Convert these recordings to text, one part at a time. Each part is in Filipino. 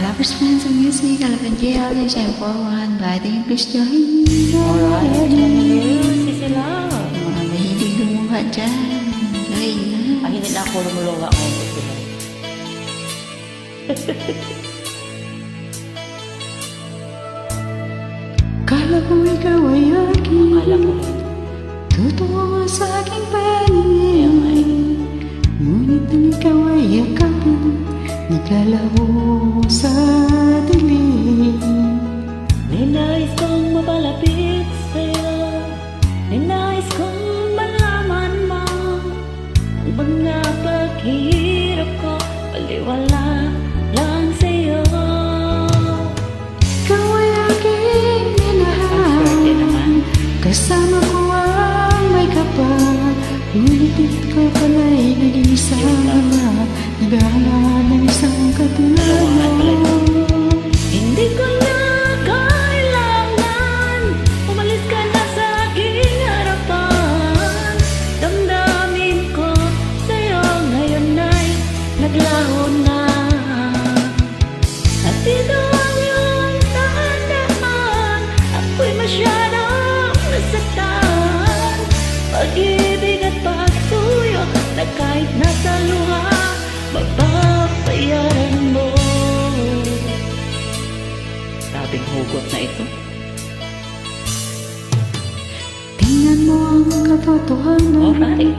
Lovers, friends, and music, I love and jail, they share for one by the English joy. Alright, sisi lang. Mga mahilig lumuha dyan. Lay na. Hindi na ako lumuluwa ko. Kala ko ikaw ay akin. Akala ko. Totoo sa aking paningin. Ngunit nang ikaw ay yakapin, naglalaho sa dilim. Ninais kong mapalapit sa'yo. Ninais kong malaman mo ang mga paghihirap ko, baliwala lang sa'yo. Ikaw ay aking minahal. Kasama ko ang may kapal. Ngunit ikaw pala'y nag-iisa. Naghahanap ng isang katulad mo. Hindi ko na kailangan umalis ka na sa aking harapan. Damdamin ko sa'yo ngayon ay naglaho na. At ito ang iyong tandaan, ako'y masyadong nasaktan. Pag-ibig at pagsuyo na kahit nasa luha, mapapayaran mo. Sabing hugot na ito. Tingnan mo ang katotohanan. Alright.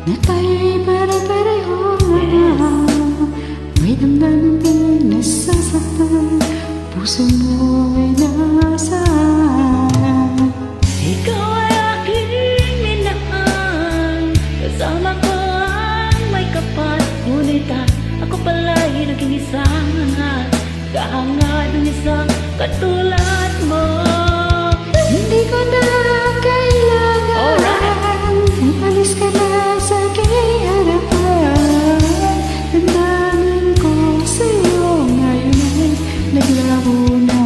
Na tayo'y pare-pareho. Yes. May damdamin din nasasaktan. Puso mo ay nasaan. Ikaw ay aking minahal. Kasama ko ang may kapal. Ngunit ako pala'y naging isang kahangad ng isang katulad mo. Hindi ko na kailangan. Alright. Umalis ka na sa aking harapan. Damdamin ko sa'yo ngayon ay naglaho na.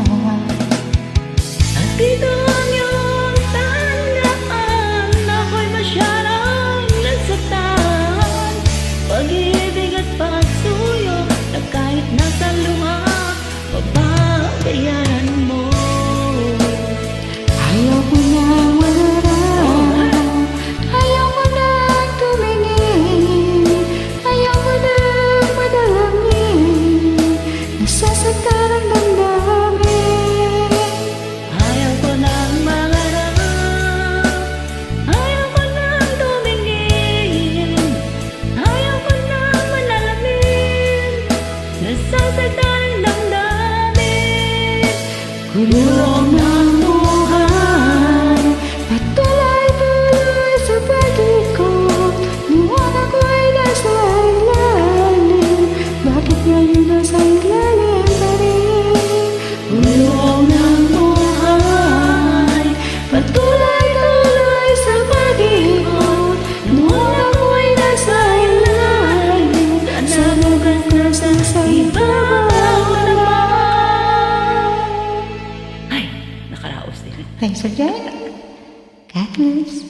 At ito ang iyong tandaan, ako'y masyadong nasaktan. Pag-ibig at pagsuyo na kahit nasa luha, mababayaran mo. Ayaw ko na wala. Ayaw ko na tumingin. Ayaw ko na madalangin. Nasasaktan ang damdamin. Ayaw ko nang mangarap. Ayaw ko nang tumingin. Ayaw ko nang manalamin. Nasasaktan ang damdamin. Kulong ng buhay, patuloy-tuloy sa pag-ikot. Noon ako'y nasa ilalim, bakit ngayon nasa ilalim pa rin? Kulong ng buhay, patuloy-tuloy sa pag-ikot. Noon ako'y nasa ilalim, sa lugar na sa ibabaw naman. Ay, nakaraos din. Thanks for joining. God bless.